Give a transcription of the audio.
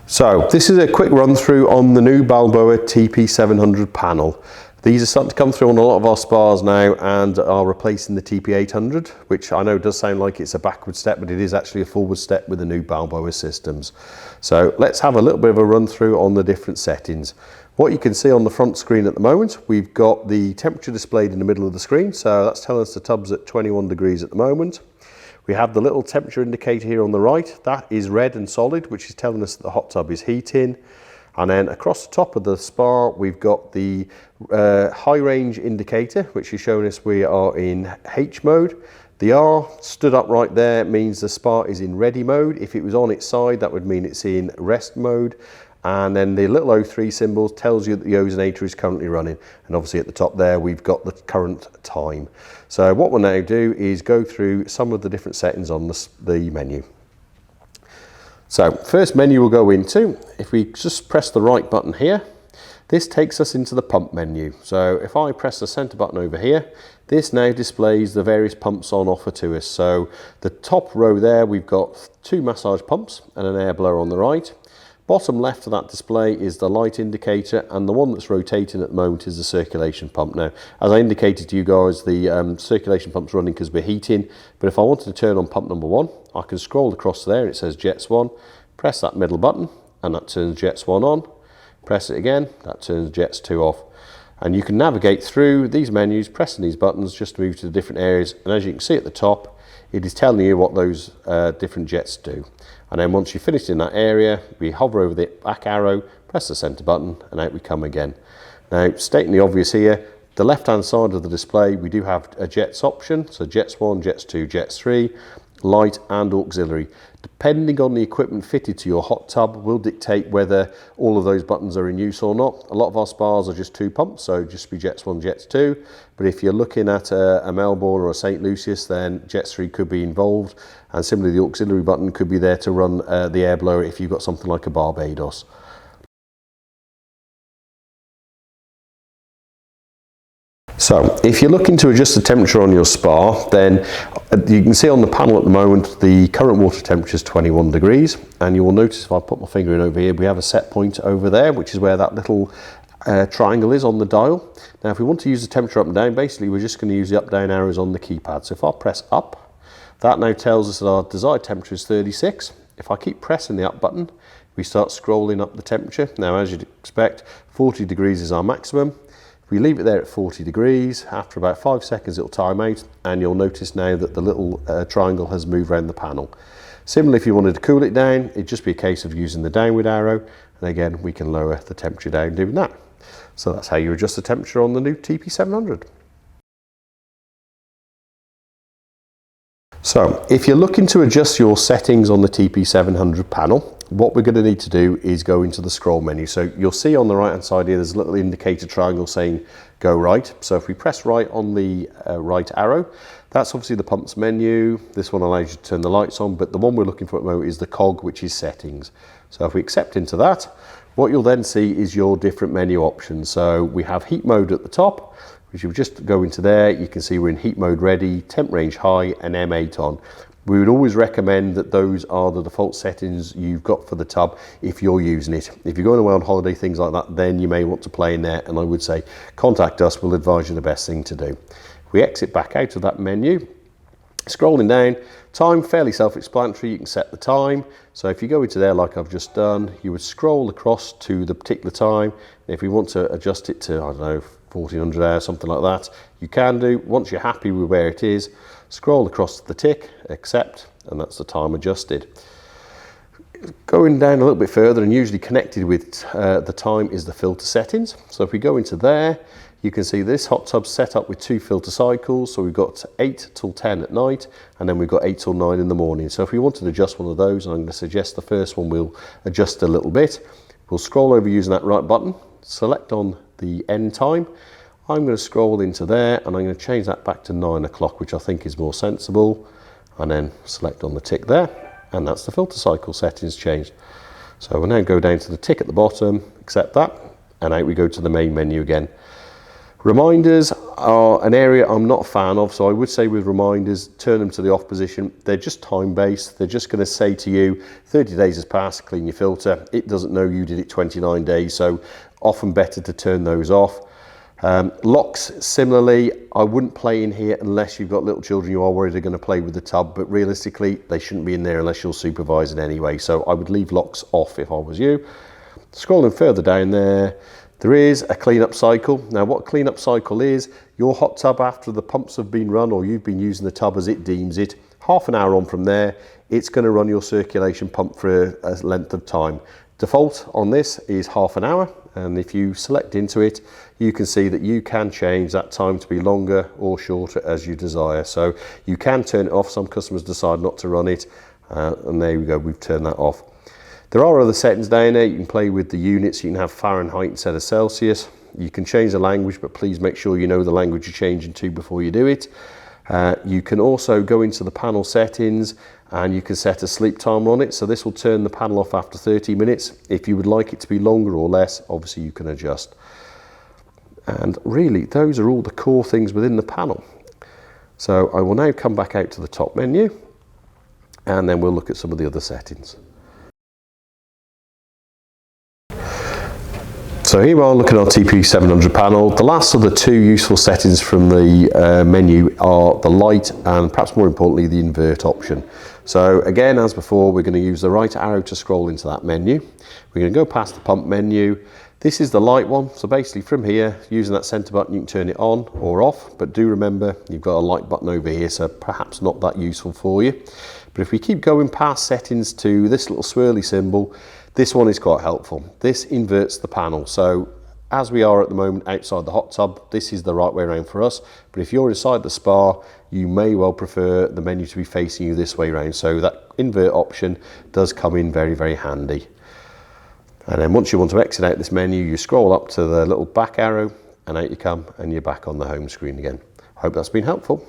So this is a quick run through on the new Balboa TP700 panel. These are starting to come through on a lot of our spas now and are replacing the TP800, which I know does sound like it's a backward step, but it is actually a forward step with the new Balboa systems. So let's have a little bit of a run through on the different settings. What you can see on the front screen at the moment, we've got the temperature displayed in the middle of the screen. So that's telling us the tub's at 21 degrees at the moment. We have the little temperature indicator here on the right. That is red and solid, which is telling us that the hot tub is heating. And then across the top of the spa, we've got the high range indicator, which is showing us we are in H mode. The R stood up right there means the spa is in ready mode. If it was on its side, that would mean it's in rest mode. And then the little O3 symbol tells you that the ozonator is currently running. And obviously at the top there, we've got the current time. So what we'll now do is go through some of the different settings on the menu. So first menu we'll go into, if we just press the right button here, this takes us into the pump menu. So if I press the center button over here, this now displays the various pumps on offer to us. So the top row there, we've got 2 massage pumps and an air blower on the right. Bottom left of that display is the light indicator, and the one that's rotating at the moment is the circulation pump. Now, as I indicated to you guys, the circulation pump's running because we're heating, but if I wanted to turn on pump number 1, I can scroll across there and it says Jets 1, press that middle button and that turns Jets 1 on, press it again, that turns Jets 2 off. And you can navigate through these menus, pressing these buttons just to move to the different areas, and as you can see at the top, it is telling you what those different jets do. And then once you're finished in that area, we hover over the back arrow, press the center button, and out we come again. Now, stating the obvious here, the left-hand side of the display, we do have a jets option. So jets 1, jets 2, jets 3, light and auxiliary. Depending on the equipment fitted to your hot tub will dictate whether all of those buttons are in use or not. A lot of our spas are just 2 pumps, so just be jets 1, jets 2. But if you're looking at a Melbourne or a St. Lucius, then jets 3 could be involved. And similarly, the auxiliary button could be there to run the air blower if you've got something like a Barbados. So if you're looking to adjust the temperature on your spa, then you can see on the panel at the moment the current water temperature is 21 degrees, and you will notice if I put my finger in over here, we have a set point over there, which is where that little triangle is on the dial. Now if we want to use the temperature up and down, basically we're just going to use the up down arrows on the keypad. So if I press up, that now tells us that our desired temperature is 36. If I keep pressing the up button, we start scrolling up the temperature. Now as you'd expect, 40 degrees is our maximum. If we leave it there at 40 degrees, after about 5 seconds it'll time out, and you'll notice now that the little triangle has moved around the panel. Similarly, if you wanted to cool it down, it'd just be a case of using the downward arrow, and again we can lower the temperature down doing that. So that's how you adjust the temperature on the new TP700. So if you're looking to adjust your settings on the TP700 panel, what we're going to need to do is go into the scroll menu. So you'll see on the right hand side here there's a little indicator triangle saying go right. So if we press right on the right arrow, that's obviously the pumps menu. This one allows you to turn the lights on, but the one we're looking for at the moment is the cog, which is settings. So if we accept into that, what you'll then see is your different menu options. So we have heat mode at the top, which if you just go into there, you can see we're in heat mode ready, temp range high and M8 on. We would always recommend that those are the default settings you've got for the tub if you're using it. If you're going away on holiday, things like that, then you may want to play in there, and I would say contact us, we'll advise you the best thing to do. If we exit back out of that menu, scrolling down, time, fairly self-explanatory, you can set the time. So if you go into there like I've just done, you would scroll across to the particular time. And if we want to adjust it to, I don't know, 1400 hours, something like that, you can do. Once you're happy with where it is, scroll across to the tick, accept, and that's the time adjusted. Going down a little bit further, and usually connected with the time, is the filter settings. So if we go into there, you can see this hot tub's set up with 2 filter cycles. So we've got 8 till 10 at night, and then we've got 8 till 9 in the morning. So if we wanted to adjust one of those, and I'm going to suggest the first one we'll adjust a little bit, we'll scroll over using that right button, select on the end time. I'm going to scroll into there, and I'm going to change that back to 9 o'clock, which I think is more sensible, and then select on the tick there, and that's the filter cycle settings changed. So we'll now go down to the tick at the bottom, accept that, and out we go to the main menu again. Reminders are an area I'm not a fan of, so I would say with reminders, turn them to the off position. They're just time-based. They're just going to say to you, 30 days has passed, clean your filter. It doesn't know you did it 29 days, so often better to turn those off. Locks, similarly, I wouldn't play in here unless you've got little children you are worried are going to play with the tub, but realistically, they shouldn't be in there unless you're supervising anyway, so I would leave locks off if I was you. Scrolling further down there is a cleanup cycle. Now what a cleanup cycle is, your hot tub after the pumps have been run or you've been using the tub as it deems it, half an hour on from there, it's going to run your circulation pump for a length of time. Default on this is half an hour, and if you select into it, you can see that you can change that time to be longer or shorter as you desire. So you can turn it off. Some customers decide not to run it, and there we go, we've turned that off. There are other settings down there. You can play with the units. You can have Fahrenheit instead of Celsius. You can change the language, but please make sure you know the language you're changing to before you do it. You can also go into the panel settings and you can set a sleep timer on it. So this will turn the panel off after 30 minutes. If you would like it to be longer or less, obviously you can adjust. And really, those are all the core things within the panel. So I will now come back out to the top menu and then we'll look at some of the other settings. So here we are looking at our TP700 panel. The last of the two useful settings from the menu are the light and perhaps more importantly the invert option. So again, as before, we're going to use the right arrow to scroll into that menu. We're going to go past the pump menu. This is the light one, so basically from here, using that centre button, you can turn it on or off, but do remember you've got a light button over here, so perhaps not that useful for you. But if we keep going past settings to this little swirly symbol, this one is quite helpful. This inverts the panel, so as we are at the moment outside the hot tub, this is the right way around for us, but if you're inside the spa, you may well prefer the menu to be facing you this way around, so that invert option does come in very, very handy. And then once you want to exit out this menu, you scroll up to the little back arrow and out you come and you're back on the home screen again. Hope that's been helpful.